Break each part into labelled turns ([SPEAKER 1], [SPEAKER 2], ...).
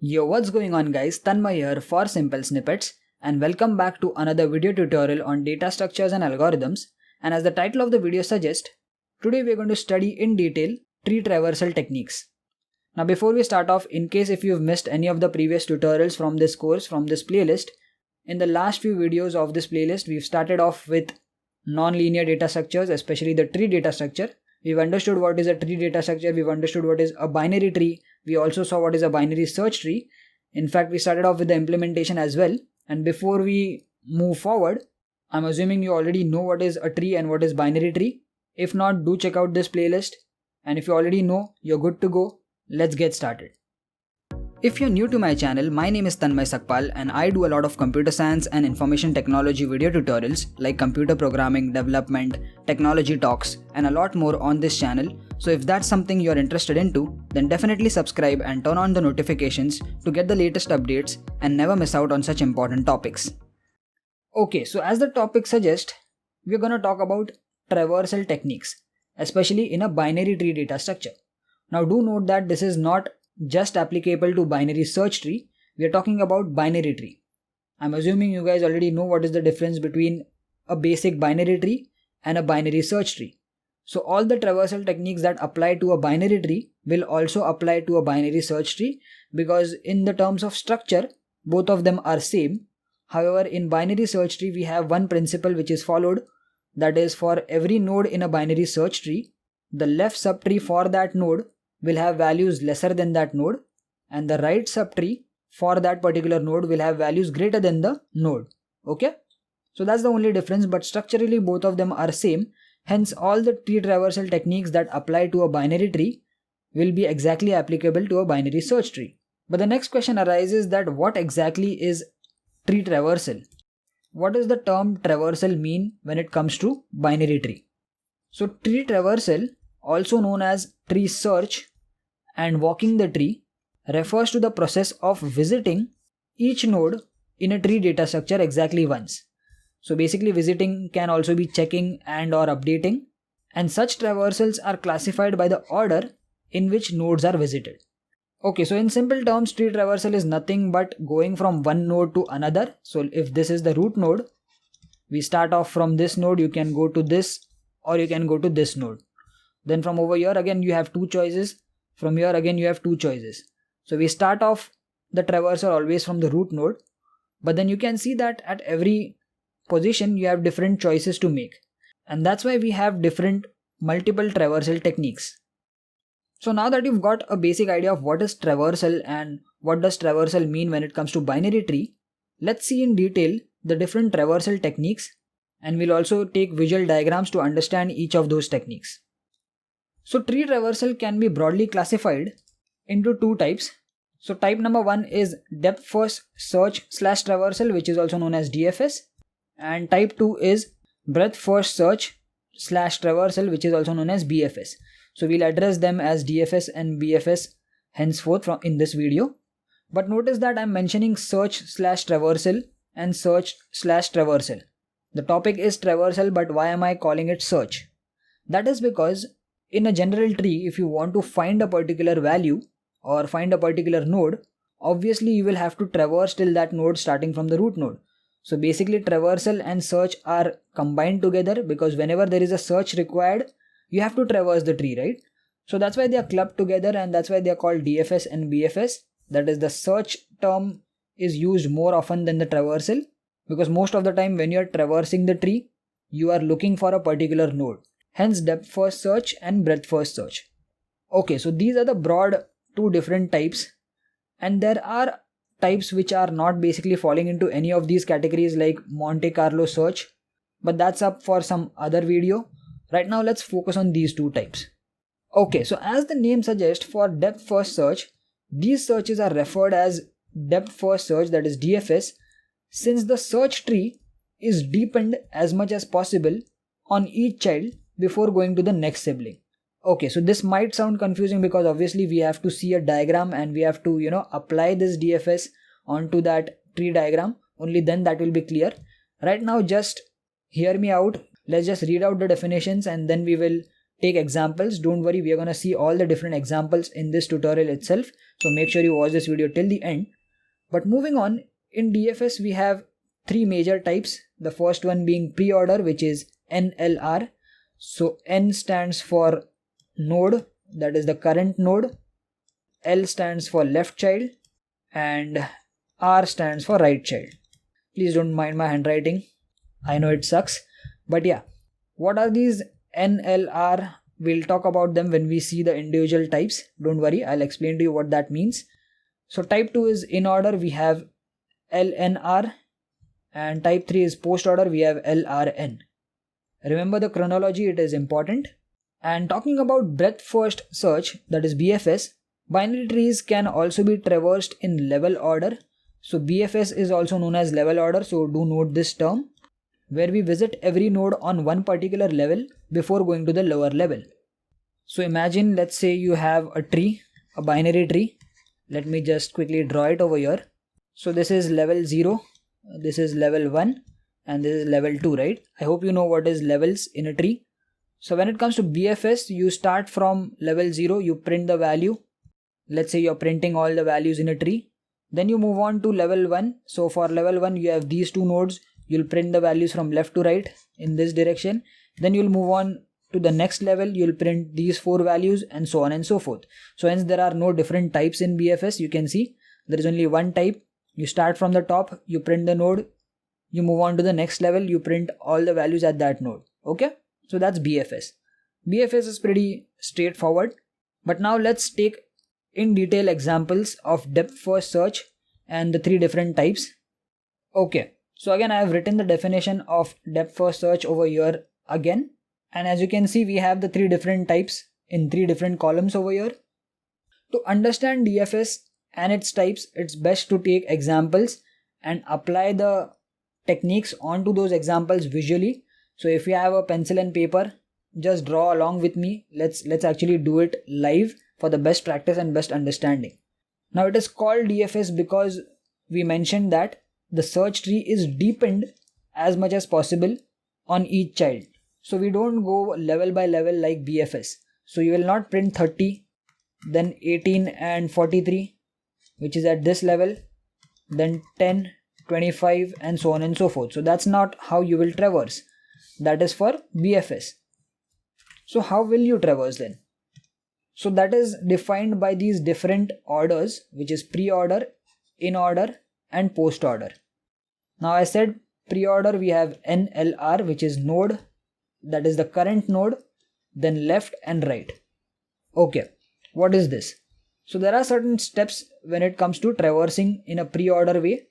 [SPEAKER 1] Yo, what's going on guys, Tanmay here for Simple Snippets and welcome back to another video tutorial on data structures and algorithms. And as the title of the video suggests, today we are going to study in detail tree traversal techniques. Now before we start off, in case if you've missed any of the previous tutorials from this course, from this playlist, in the last few videos of this playlist we've started off with non-linear data structures, especially the tree data structure. We've understood what is a tree data structure, we've understood what is a binary tree, we also saw what is a binary search tree. In fact, we started off with the implementation as well. And before we move forward, I'm assuming you already know what is a tree and what is binary tree. If not, do check out this playlist. And if you already know, you're good to go. Let's get started. If you're new to my channel, my name is Tanmay Sakpal and I do a lot of computer science and information technology video tutorials like computer programming, development, technology talks and a lot more on this channel. So if that's something you're interested into, then definitely subscribe and turn on the notifications to get the latest updates and never miss out on such important topics. Okay, so as the topic suggests, we're gonna talk about traversal techniques, especially in a binary tree data structure. Now do note that this is not just applicable to binary search tree, we are talking about binary tree. I'm assuming you guys already know what is the difference between a basic binary tree and a binary search tree. So all the traversal techniques that apply to a binary tree will also apply to a binary search tree, because in the terms of structure, both of them are same. However, in binary search tree we have one principle which is followed, that is for every node in a binary search tree, the left subtree for that node will have values lesser than that node and the right subtree for that particular node will have values greater than the node. Okay, so that's the only difference, but structurally both of them are same. Hence all the tree traversal techniques that apply to a binary tree will be exactly applicable to a binary search tree. But the next question arises that what exactly is tree traversal? What does the term traversal mean when it comes to binary tree? So tree traversal, also known as tree search and walking the tree, refers to the process of visiting each node in a tree data structure exactly once. So basically visiting can also be checking and or updating, and such traversals are classified by the order in which nodes are visited. Okay, so in simple terms, tree traversal is nothing but going from one node to another. So if this is the root node, we start off from this node, you can go to this or you can go to this node. Then from over here again you have two choices, from here again you have two choices. So we start off the traversal always from the root node, but then you can see that at every position you have different choices to make, and that's why we have different multiple traversal techniques. So now that you've got a basic idea of what is traversal and what does traversal mean when it comes to binary tree, let's see in detail the different traversal techniques, and we'll also take visual diagrams to understand each of those techniques. So tree traversal can be broadly classified into two types. So type number one is depth first search / traversal, which is also known as DFS, and type 2 is breadth first search / traversal, which is also known as BFS. So we'll address them as DFS and BFS henceforth in this video. But notice that I'm mentioning search / traversal and search / traversal. The topic is traversal, but why am I calling it search? That is because in a general tree, if you want to find a particular value or find a particular node, obviously you will have to traverse till that node starting from the root node. So basically traversal and search are combined together, because whenever there is a search required, you have to traverse the tree, right? So that's why they are clubbed together, and that's why they are called DFS and BFS. That is, the search term is used more often than the traversal, because most of the time when you are traversing the tree, you are looking for a particular node. Hence depth first search and breadth first search. Okay, so these are the broad two different types, and there are types which are not basically falling into any of these categories like Monte Carlo search, but that's up for some other video. Right now let's focus on these two types. Okay, so as the name suggests, for depth first search, these searches are referred as depth first search, that is DFS, since the search tree is deepened as much as possible on each child before going to the next sibling. Okay, so this might sound confusing because obviously we have to see a diagram and we have to, apply this DFS onto that tree diagram. Only then that will be clear. Right now just hear me out. Let's just read out the definitions and then we will take examples. Don't worry, we are going to see all the different examples in this tutorial itself. So make sure you watch this video till the end. But moving on, in DFS we have three major types. The first one being pre-order, which is NLR. So N stands for node, that is the current node. L stands for left child and R stands for right child. Please don't mind my handwriting. I know it sucks. But yeah, what are these NLR? We'll talk about them when we see the individual types. Don't worry, I'll explain to you what that means. So type 2 is in order, we have LNR, and type 3 is post order, we have LRN. Remember the chronology, it is important. And talking about breadth first search, that is BFS, binary trees can also be traversed in level order. So BFS is also known as level order, so do note this term, where we visit every node on one particular level before going to the lower level. So imagine, let's say you have a tree, a binary tree. Let me just quickly draw it over here. So this is level 0, this is level 1, and this is level 2, right? I hope you know what is levels in a tree. So when it comes to BFS, you start from level 0, you print the value. Let's say you're printing all the values in a tree. Then you move on to level 1. So for level 1, you have these two nodes. You'll print the values from left to right in this direction. Then you'll move on to the next level. You'll print these 4 values and so on and so forth. So hence there are no different types in BFS. You can see there is only one type. You start from the top, you print the node. You move on to the next level, you print all the values at that node. Okay? So that's BFS. BFS is pretty straightforward. But now let's take in detail examples of depth first search and the 3 different types. Okay. So again, I have written the definition of depth first search over here again. And as you can see, we have the 3 different types in 3 different columns over here. To understand DFS and its types, it's best to take examples and apply the techniques onto those examples visually. So if you have a pencil and paper, just draw along with me. Let's actually do it live for the best practice and best understanding. Now it is called DFS because we mentioned that the search tree is deepened as much as possible on each child. So we don't go level by level like BFS. So you will not print 30, then 18 and 43, which is at this level, then 10, 25 and so on and so forth. So that's not how you will traverse. That is for BFS. So how will you traverse then? So that is defined by these different orders, which is pre-order, in order and post order. Now I said pre-order we have NLR, which is node, that is the current node, then left and right. Okay, what is this? So there are certain steps when it comes to traversing in a pre-order way.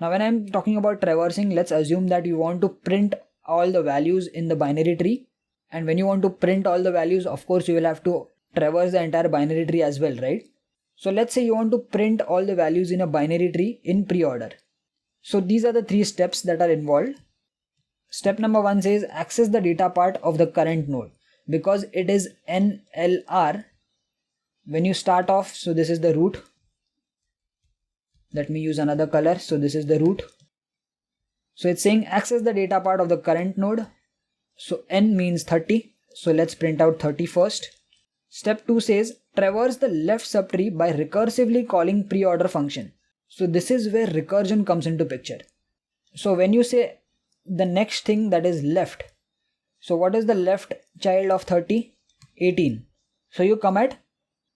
[SPEAKER 1] Now when I'm talking about traversing, let's assume that you want to print all the values in the binary tree. And when you want to print all the values, of course you will have to traverse the entire binary tree as well, right? So let's say you want to print all the values in a binary tree in pre-order. So these are the 3 steps that are involved. Step number 1 says access the data part of the current node. Because it is NLR, when you start off, so this is the root. Let me use another color. So this is the root. So it's saying access the data part of the current node. So N means 30. So let's print out 30 first. Step 2 says traverse the left subtree by recursively calling pre-order function. So this is where recursion comes into picture. So when you say the next thing, that is left. So what is the left child of 30? 18. So you come at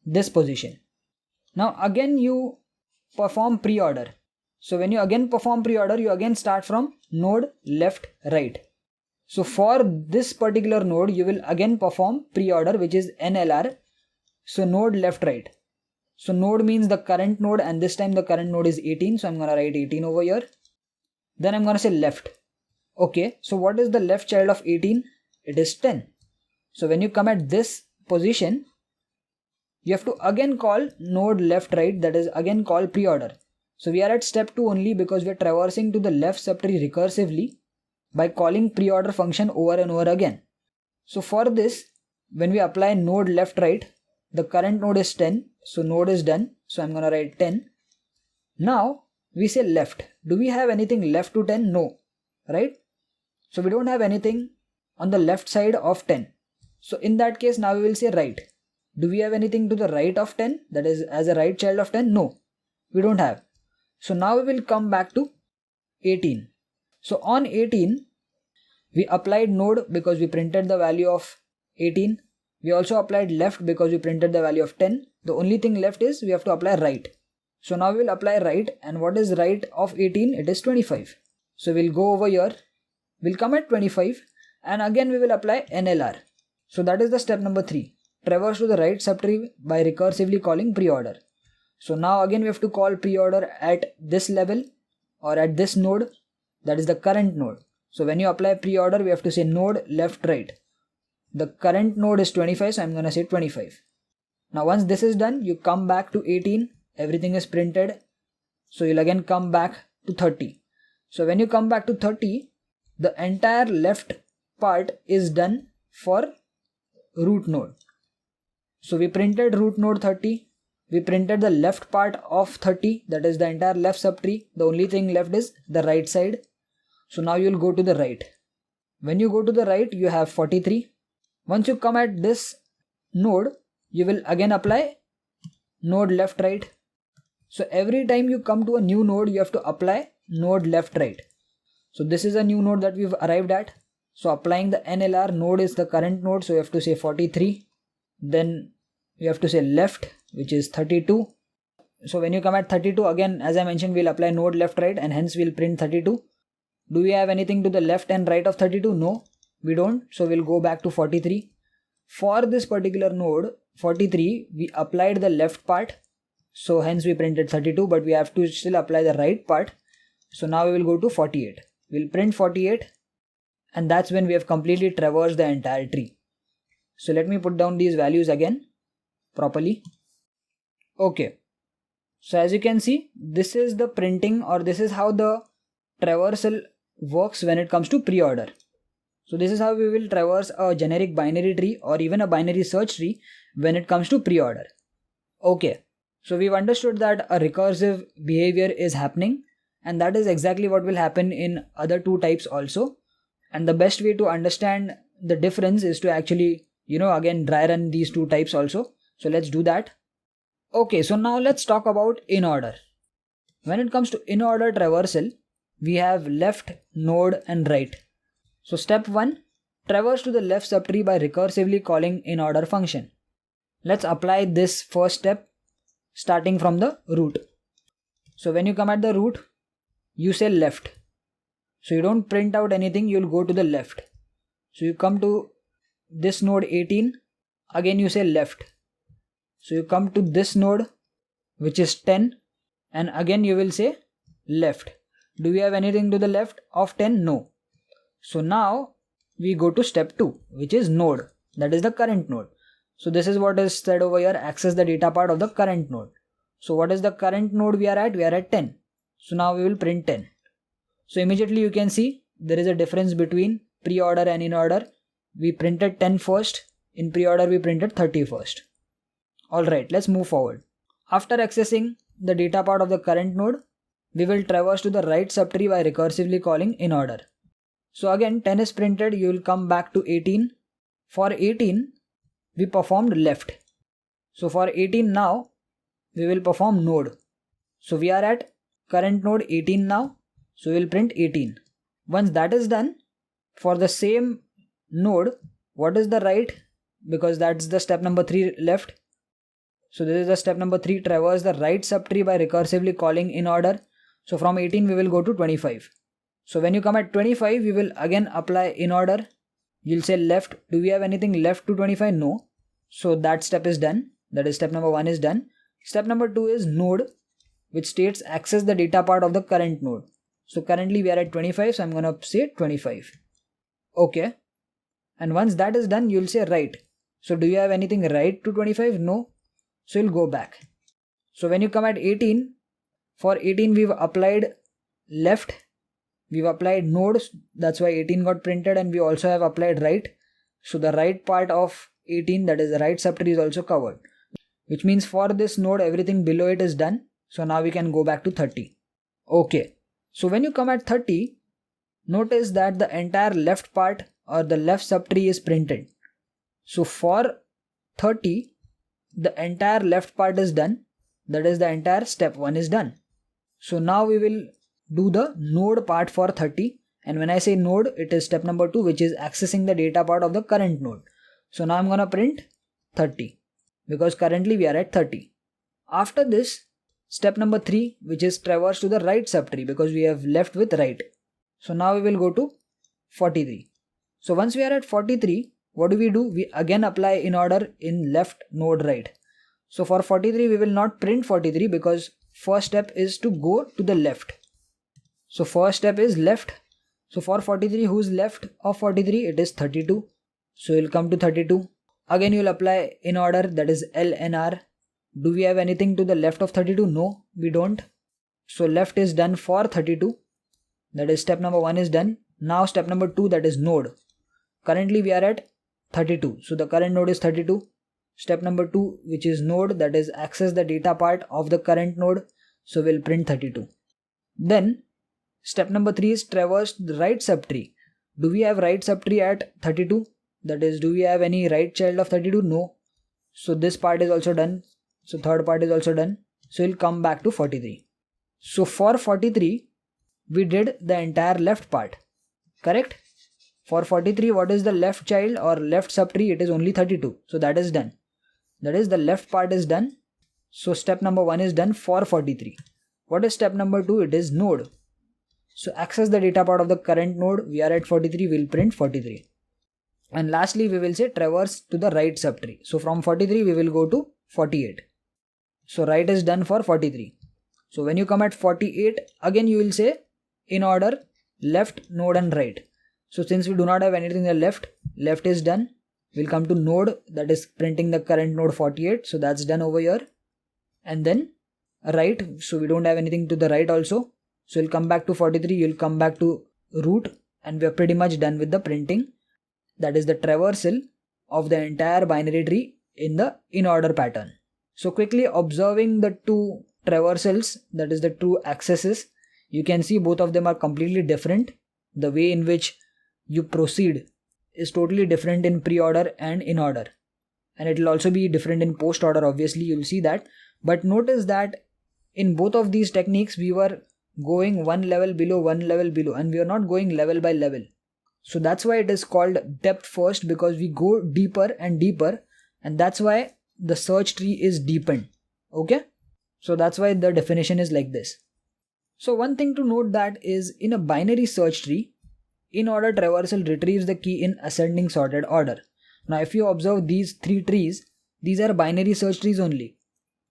[SPEAKER 1] this position. Now again you perform pre-order. So when you again perform pre-order, you again start from node left right. So for this particular node, you will again perform pre-order, which is NLR. So node left right. So node means the current node, and this time the current node is 18. So I'm going to write 18 over here. Then I'm going to say left. Okay, so what is the left child of 18? It is 10. So when you come at this position, you have to again call node left right, that is again call pre-order. So we are at step 2 only because we are traversing to the left subtree recursively by calling pre-order function over and over again. So for this, when we apply node left right, the current node is 10. So node is done. So I'm going to write 10. Now we say left. Do we have anything left to 10? No, right? So we don't have anything on the left side of 10. So in that case, now we will say right. Do we have anything to the right of 10, that is as a right child of 10? No, we don't have. So now we will come back to 18. So on 18, we applied node because we printed the value of 18. We also applied left because we printed the value of 10. The only thing left is we have to apply right. So now we will apply right, and what is right of 18? It is 25. So we'll go over here, we'll come at 25, and again we will apply NLR. So that is the step number 3. Traverse to the right subtree by recursively calling preorder. So now again we have to call preorder at this level or at this node, that is the current node. So when you apply preorder, we have to say node left right. The current node is 25, so I'm gonna say 25. Now once this is done, you come back to 18, everything is printed. So you'll again come back to 30. So when you come back to 30, the entire left part is done for root node. So we printed root node 30. We printed the left part of 30, that is the entire left subtree. The only thing left is the right side. So now you'll go to the right. When you go to the right, you have 43. Once you come at this node, you will again apply node left right. So every time you come to a new node, you have to apply node left right. So this is a new node that we've arrived at. So applying the NLR, node is the current node, so you have to say 43. Then you have to say left, which is 32. So when you come at 32, again as I mentioned, we'll apply node left right, and hence we'll print 32. Do we have anything to the left and right of 32? No, we don't. So we'll go back to 43. For this particular node 43, we applied the left part, so hence we printed 32, but we have to still apply the right part. So now we will go to 48. We'll print 48, and that's when we have completely traversed the entire tree. So let me put down these values again properly. Okay, so as you can see, this is the printing, or this is how the traversal works when it comes to preorder. So this is how we will traverse a generic binary tree or even a binary search tree when it comes to preorder. Okay, so we've understood that a recursive behavior is happening, and that is exactly what will happen in other two types also. And the best way to understand the difference is to actually, again dry run these two types also. So let's do that. Okay, so now let's talk about in order. When it comes to in order traversal, we have left, node and right. So step 1, traverse to the left subtree by recursively calling in order function. Let's apply this first step starting from the root. So when you come at the root, you say left. So you don't print out anything, you'll go to the left. So you come to this node 18, again you say left. So you come to this node which is 10, and again you will say left. Do we have anything to the left of 10? No. So now we go to step 2, which is node, that is the current node. So this is what is said over here, access the data part of the current node. So what is the current node we are at? We are at 10. So now we will print 10. So immediately you can see there is a difference between pre-order and in order. We printed 10 first, in pre-order we printed 30 first. Alright, let's move forward. After accessing the data part of the current node, we will traverse to the right subtree by recursively calling in order. So again 10 is printed, you will come back to 18. For 18, we performed left. So for 18 now, we will perform node. So we are at current node 18 now, so we will print 18. Once that is done, for the same node, what is the right? Because that's the step number 3 left. So this is the step number 3, traverse the right subtree by recursively calling in order. So from 18 we will go to 25. So when you come at 25, we will again apply in order. You'll say left. Do we have anything left to 25? No. So that step is done. That is step number 1 is done. Step number 2 is node, which states access the data part of the current node. So currently we are at 25, so I'm gonna say 25. Okay. And once that is done, you'll say right. So do you have anything right to 25? No. So you'll go back. So when you come at 18, for 18 we've applied left, we've applied node, that's why 18 got printed, and we also have applied right. So the right part of 18, that is the right subtree, is also covered, which means for this node everything below it is done. So now we can go back to 30. Okay, so when you come at 30, notice that the entire left part or the left subtree is printed. So for 30, the entire left part is done. That is, the entire step 1 is done. So now we will do the node part for 30. And when I say node, it is step number 2, which is accessing the data part of the current node. So now I'm gonna print 30 because currently we are at 30. After this, step number 3, which is traverse to the right subtree because we have left with right. So now we will go to 43. So once we are at 43, what do? We again apply in order in left node right. So for 43, we will not print 43 because first step is to go to the left. So first step is left. So for 43, who's left of 43? It is 32. So you'll come to 32. Again you'll apply in order, that is L and R. Do we have anything to the left of 32? No, we don't. So left is done for 32. That is step number 1 is done. Now step number 2, that is node. Currently we are at 32. So the current node is 32. Step number 2, which is node, that is access the data part of the current node. So we'll print 32. Then step number 3 is traverse the right subtree. Do we have right subtree at 32? That is, do we have any right child of 32? No. So this part is also done. So third part is also done. So we'll come back to 43. So for 43, we did the entire left part. Correct? For 43, what is the left child or left subtree? It is only 32. So that is done. That is, the left part is done. So step number 1 is done for 43. What is step number 2? It is node. So access the data part of the current node. We are at 43, we'll print 43. And lastly, we will say traverse to the right subtree. So from 43, we will go to 48. So right is done for 43. So when you come at 48, again you will say in order left, node and right. So since we do not have anything in the left is done. We'll come to node, that is printing the current node 48. So that's done over here. And then right, so we don't have anything to the right also. So you'll come back to 43, you'll come back to root, and we are pretty much done with the printing. That is the traversal of the entire binary tree in the in order pattern. So quickly observing the two traversals, that is the two accesses, you can see both of them are completely different. The way in which you proceed is totally different in pre-order and in order. And it will also be different in post-order, obviously, you'll see that. But notice that in both of these techniques, we were going one level below, and we are not going level by level. So that's why it is called depth first, because we go deeper and deeper, and that's why the search tree is deepened. Okay? So that's why the definition is like this. So one thing to note that is, in a binary search tree, in order traversal retrieves the key in ascending sorted order. Now if you observe these three trees, these are binary search trees only,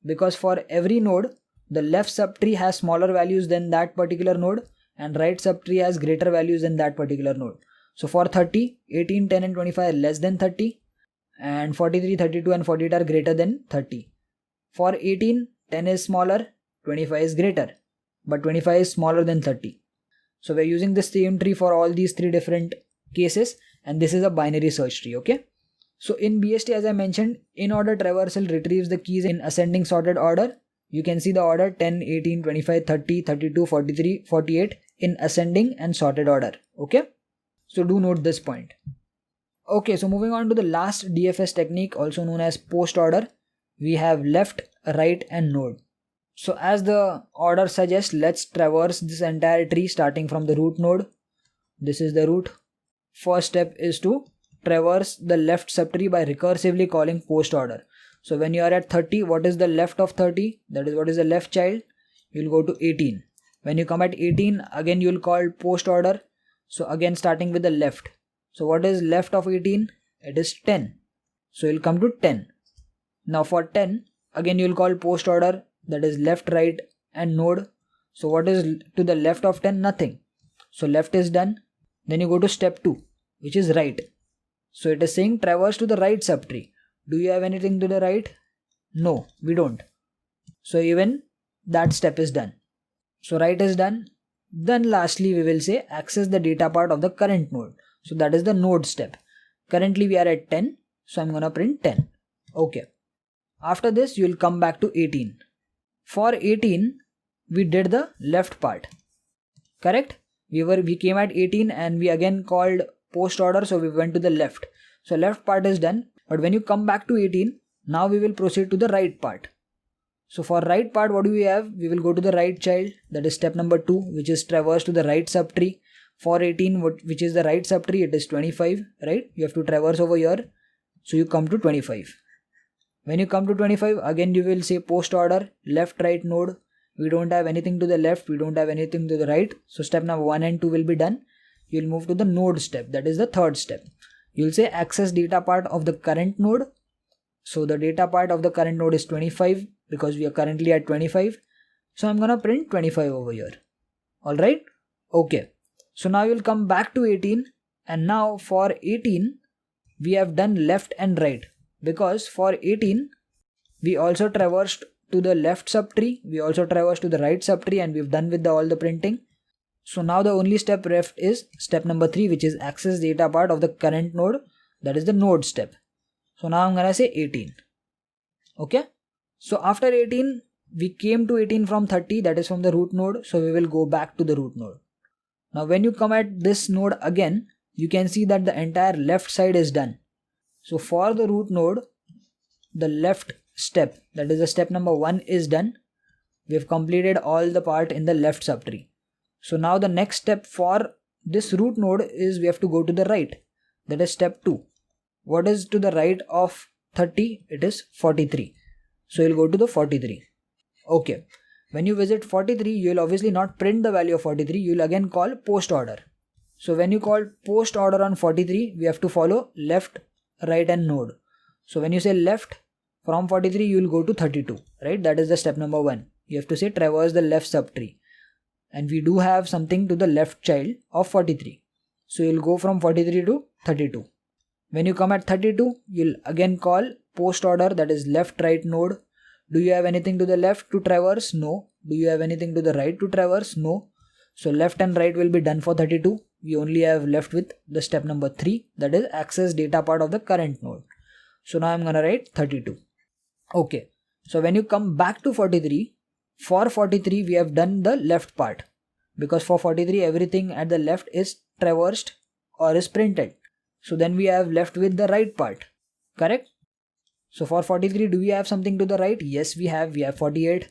[SPEAKER 1] because for every node, the left subtree has smaller values than that particular node, and right subtree has greater values than that particular node. So for 30, 18, 10 and 25 are less than 30, and 43, 32 and 48 are greater than 30. For 18, 10 is smaller, 25 is greater, but 25 is smaller than 30. So we're using the same tree for all these three different cases, and this is a binary search tree, okay? So in BST, as I mentioned, in order traversal retrieves the keys in ascending sorted order. You can see the order 10, 18, 25, 30, 32, 43, 48 in ascending and sorted order, okay? So do note this point. Okay, so moving on to the last DFS technique, also known as post order, we have left, right and node. So as the order suggests, let's traverse this entire tree starting from the root node. This is the root. First step is to traverse the left subtree by recursively calling post order. So when you are at 30, what is the left of 30? That is, what is the left child? You'll go to 18. When you come at 18, again you'll call post order. So again starting with the left. So what is left of 18? It is 10. So you'll come to 10. Now for 10, again you'll call post order, that is left, right and node. So what is to the left of 10? Nothing. So left is done. Then you go to step 2, which is right. So it is saying traverse to the right subtree. Do you have anything to the right? No, we don't. So even that step is done. So right is done. Then lastly we will say access the data part of the current node. So that is the node step. Currently we are at 10. So I'm gonna print 10. Okay. After this you will come back to 18. For 18 we did the left part. Correct? We came at 18 and we again called post order, so we went to the left. So left part is done. But when you come back to 18, now we will proceed to the right part. So for right part, what do we have? We will go to the right child, that is step number 2, which is traverse to the right subtree. For 18, which is the right subtree, it is 25, right? You have to traverse over here. So you come to 25. When you come to 25, again you will say post order, left right node. We don't have anything to the left, we don't have anything to the right. So step number 1 and 2 will be done. You will move to the node step, that is the third step. You will say access data part of the current node. So the data part of the current node is 25 because we are currently at 25. So I'm gonna print 25 over here. Alright? Okay. So now you'll come back to 18, and now for 18, we have done left and right, because for 18, we also traversed to the left subtree, we also traversed to the right subtree, and we've done with all the printing. So now the only step left is step number 3, which is access data part of the current node, that is the node step. So now I'm gonna say 18. Okay. So after 18, we came to 18 from 30, that is from the root node. So we will go back to the root node. Now when you come at this node again, you can see that the entire left side is done. So for the root node, the left step, that is the step number 1 is done. We have completed all the part in the left subtree. So now the next step for this root node is we have to go to the right. That is step 2. What is to the right of 30? It is 43. So you'll go to the 43. Okay. When you visit 43, you will obviously not print the value of 43. You will again call post order. So when you call post order on 43, we have to follow left, right and node. So when you say left, from 43 you will go to 32, right? That is the step number 1. You have to say traverse the left subtree. And we do have something to the left child of 43. So you'll go from 43 to 32. When you come at 32, you'll again call post order, that is left, right node. Do you have anything to the left to traverse? No. Do you have anything to the right to traverse? No. So left and right will be done for 32. We only have left with the step number 3, that is access data part of the current node. So now I'm gonna write 32. Okay. So when you come back to 43, for 43 we have done the left part, because for 43 everything at the left is traversed or is printed. So then we have left with the right part, correct? So for 43, do we have something to the right? Yes, we have 48.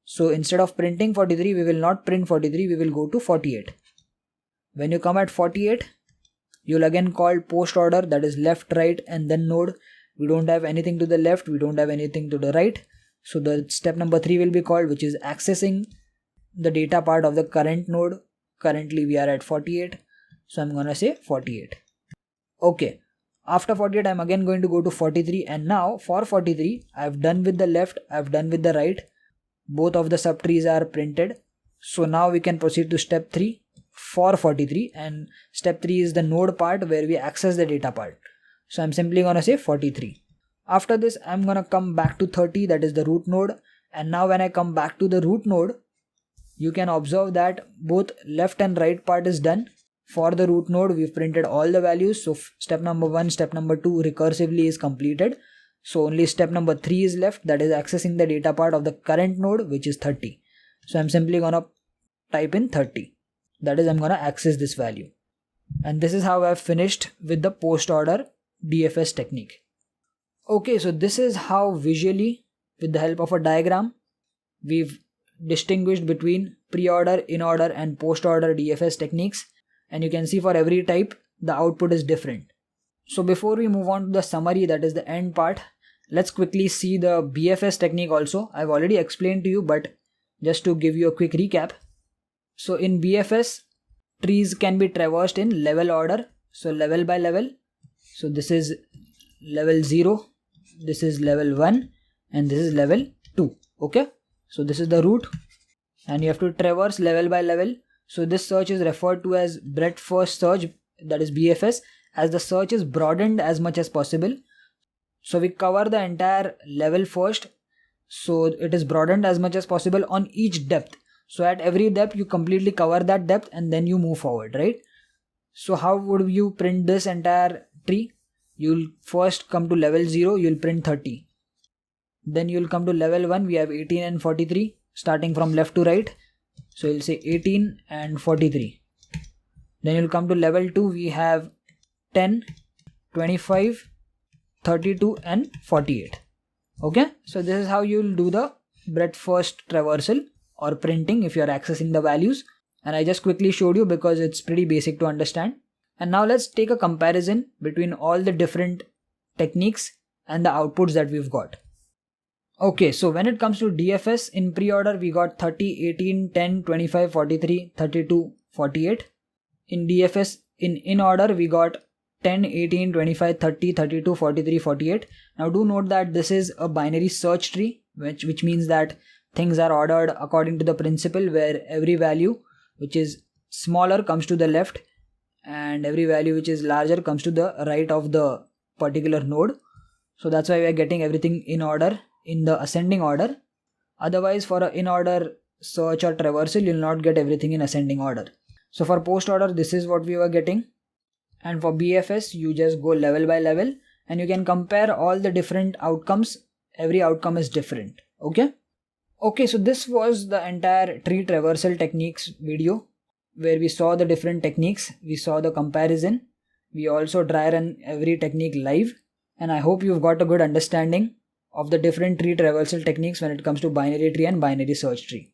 [SPEAKER 1] So instead of printing 43, we will not print 43, we will go to 48. When you come at 48, you'll again call post order, that is left, right and then node. We don't have anything to the left, we don't have anything to the right. So the step number 3 will be called, which is accessing the data part of the current node. Currently we are at 48. So I'm gonna say 48. Okay. After 48, I'm again going to go to 43, and now for 43, I've done with the left, I've done with the right. Both of the subtrees are printed. So now we can proceed to step 3 for 43, and step 3 is the node part where we access the data part. So I'm simply gonna say 43. After this, I'm gonna come back to 30, that is the root node. And now when I come back to the root node, you can observe that both left and right part is done. For the root node, we've printed all the values. So step number 1, step number 2 recursively is completed. So only step number 3 is left, that is accessing the data part of the current node, which is 30. So I'm simply gonna type in 30. That is, I'm gonna access this value. And this is how I've finished with the post order DFS technique. Okay, so this is how visually, with the help of a diagram, we've distinguished between pre-order, in-order and post-order DFS techniques. And you can see for every type, the output is different. So before we move on to the summary, that is the end part, let's quickly see the BFS technique also. I've already explained to you, but just to give you a quick recap. So in BFS, trees can be traversed in level order. So level by level. So this is level 0, this is level 1 and this is level 2. Okay. So this is the root and you have to traverse level by level. So this search is referred to as breadth first search, that is BFS, as the search is broadened as much as possible. So we cover the entire level first. So it is broadened as much as possible on each depth. So at every depth you completely cover that depth and then you move forward, right? So how would you print this entire tree? You'll first come to level 0, you'll print 30. Then you'll come to level 1, we have 18 and 43 starting from left to right. So you'll say 18 and 43. Then you'll come to level 2, we have 10, 25 32 and 48. Okay, so this is how you'll do the breadth first traversal or printing if you're accessing the values, and I just quickly showed you because it's pretty basic to understand. And now let's take a comparison between all the different techniques and the outputs that we've got. Okay, so when it comes to DFS, in pre-order we got 30, 18, 10, 25, 43, 32, 48. In DFS, in order we got 10, 18, 25, 30, 32, 43, 48. Now do note that this is a binary search tree, which means that things are ordered according to the principle where every value which is smaller comes to the left and every value which is larger comes to the right of the particular node. So that's why we are getting everything in order, in the ascending order. Otherwise, for an in order search or traversal, you'll not get everything in ascending order. So for post order, this is what we were getting. And for BFS, you just go level by level and you can compare all the different outcomes. Every outcome is different. Okay, so this was the entire tree traversal techniques video where we saw the different techniques. We saw the comparison. We also dry run every technique live. And I hope you've got a good understanding of the different tree traversal techniques when it comes to binary tree and binary search tree.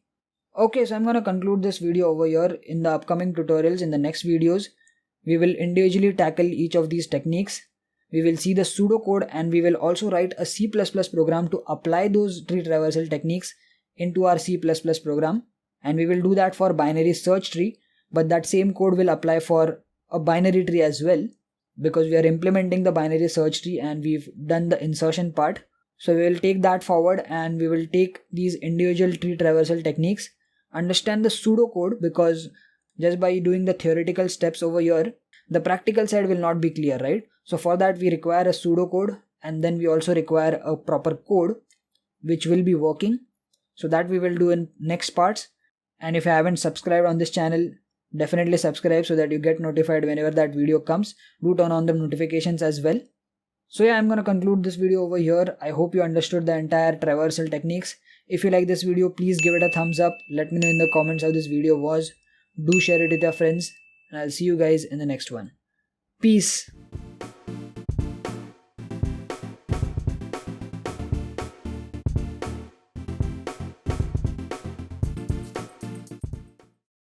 [SPEAKER 1] Okay, so I'm going to conclude this video over here. In the upcoming tutorials, in the next videos, we will individually tackle each of these techniques. We will see the pseudocode and we will also write a C++ program to apply those tree traversal techniques into our C++ program. And we will do that for binary search tree, but that same code will apply for a binary tree as well, because we are implementing the binary search tree and we've done the insertion part. So we will take that forward and we will take these individual tree traversal techniques, understand the pseudocode, because just by doing the theoretical steps over here, the practical side will not be clear, right? So for that we require a pseudocode and then we also require a proper code which will be working. So that we will do in next parts. And if you haven't subscribed on this channel, definitely subscribe so that you get notified whenever that video comes. Do turn on the notifications as well. So yeah, I'm going to conclude this video over here. I hope you understood the entire traversal techniques. If you like this video, please give it a thumbs up. Let me know in the comments how this video was. Do share it with your friends and I'll see you guys in the next one. Peace.